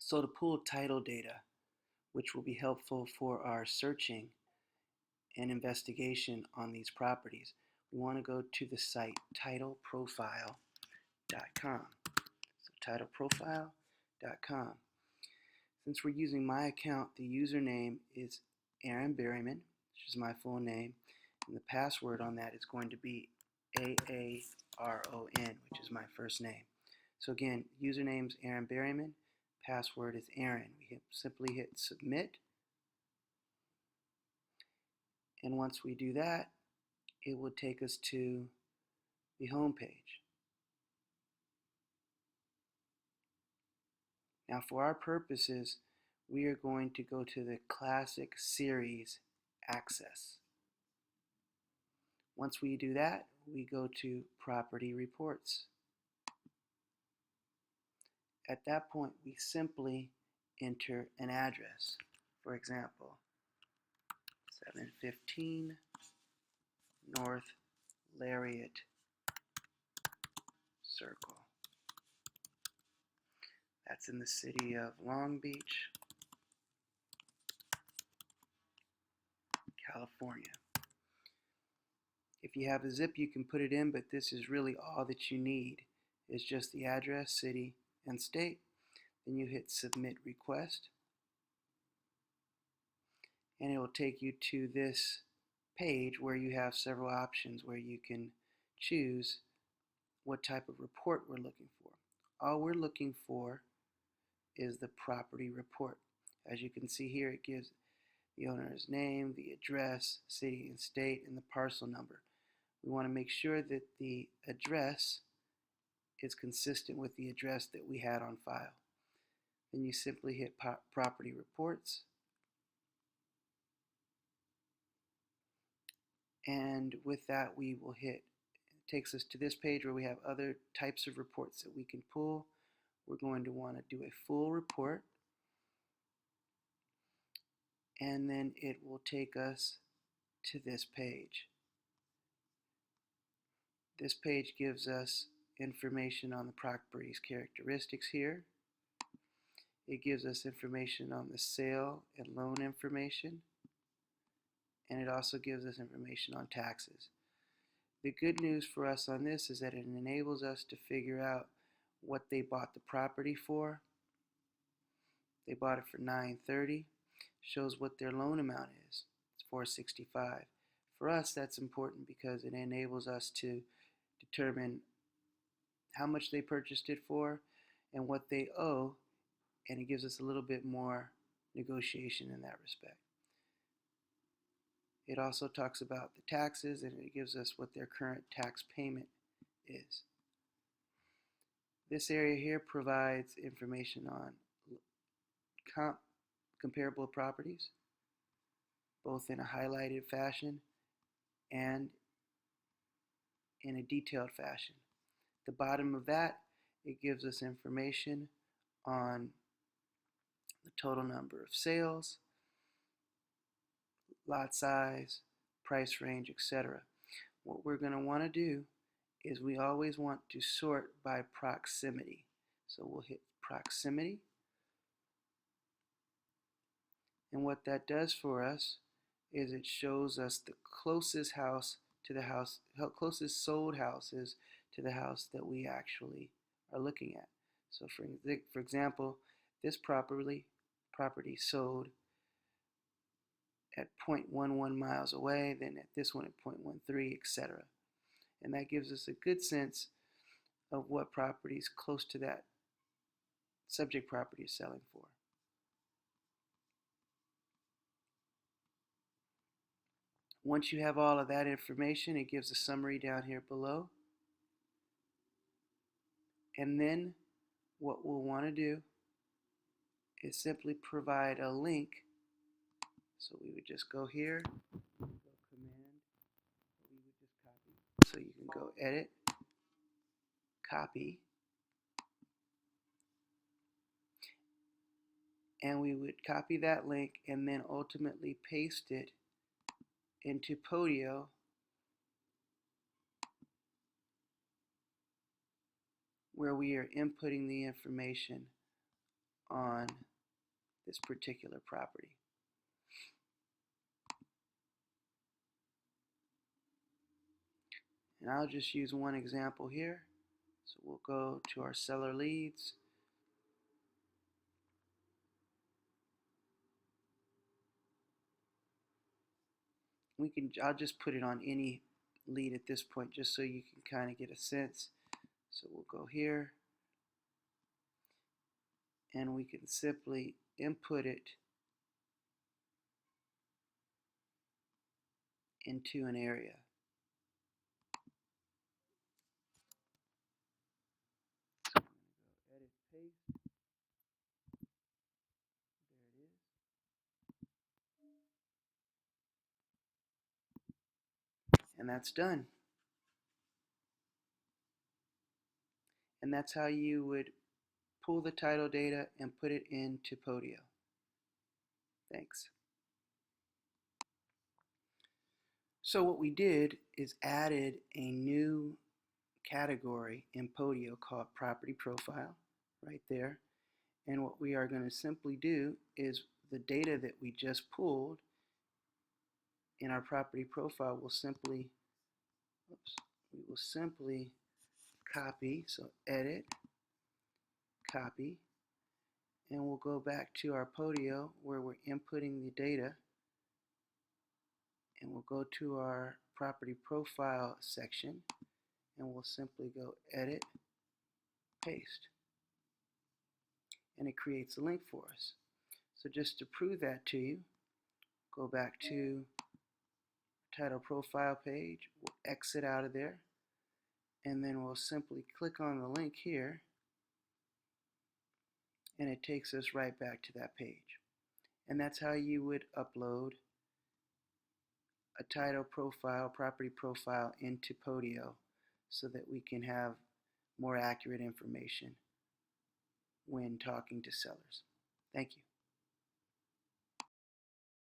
So to pull title data, which will be helpful for our searching and investigation on these properties, we want to go to the site titleprofile.com. So titleprofile.com. Since we're using my account, the username is Aaron Berryman, which is my full name, and the password on that is going to be AARON, which is my first name. So again, username is Aaron Berryman, password is Aaron. We simply hit submit, and once we do that, it will take us to the home page. Now for our purposes, we are going to go to the Classic Series Access. Once we do that, we go to Property Reports. At that point, we simply enter an address. For example, 715 North Lariat Circle. That's in the city of Long Beach, California. If you have a zip, you can put it in, but this is really all that you need. It's just the address, city, and state. Then you hit Submit Request, and it will take you to this page where you have several options where you can choose what type of report we're looking for. All we're looking for is the property report. As you can see here, it gives the owner's name, the address, city and state, and the parcel number. We want to make sure that the address is consistent with the address that we had on file. Then you simply hit Property Reports, and with that we will hit, it takes us to this page where we have other types of reports that we can pull. We're going to want to do a full report, and then it will take us to this page. This page gives us information on the property's characteristics here. It gives us information on the sale and loan information, and it also gives us information on taxes. The good news for us on this is that it enables us to figure out what they bought the property for. They bought it for $930. Shows what their loan amount is. It's $465. For us, that's important because it enables us to determine how much they purchased it for and what they owe, and it gives us a little bit more negotiation in that respect. It also talks about the taxes, and it gives us what their current tax payment is. This area here provides information on comparable properties, both in a highlighted fashion and in a detailed fashion. At the bottom of that, it gives us information on the total number of sales, lot size, price range, etc. What we're going to want to do is we always want to sort by proximity. So we'll hit proximity, and what that does for us is it shows us the closest house to the house, closest sold houses to the house that we actually are looking at. So for example, this property sold at 0.11 miles away, then at this one at 0.13, etc. And that gives us a good sense of what properties close to that subject property is selling for. Once you have all of that information, it gives a summary down here below. And then what we'll want to do is simply provide a link. So we would just go here, go Command, we would just copy. So you can go Edit, Copy, and we would copy that link and then ultimately paste it into Podio, where we are inputting the information on this particular property. And I'll just use one example here. So we'll go to our seller leads. I'll just put it on any lead at this point just so you can kind of get a sense. So we'll go here and we can simply input it into an area. So I'm going to go edit, paste. There it is. And that's done. And that's how you would pull the title data and put it into Podio. Thanks. So what we did is added a new category in Podio called Property Profile right there. And what we are going to simply do is the data that we just pulled in our Property Profile will simply, we will simply copy, so edit, copy, and we'll go back to our Podio where we're inputting the data, and we'll go to our Property Profile section, and we'll simply go edit, paste, and it creates a link for us. So just to prove that to you, go back to title profile page, we'll exit out of there, and then we'll simply click on the link here, and it takes us right back to that page. And that's how you would upload a title profile, property profile into Podio so that we can have more accurate information when talking to sellers. Thank you.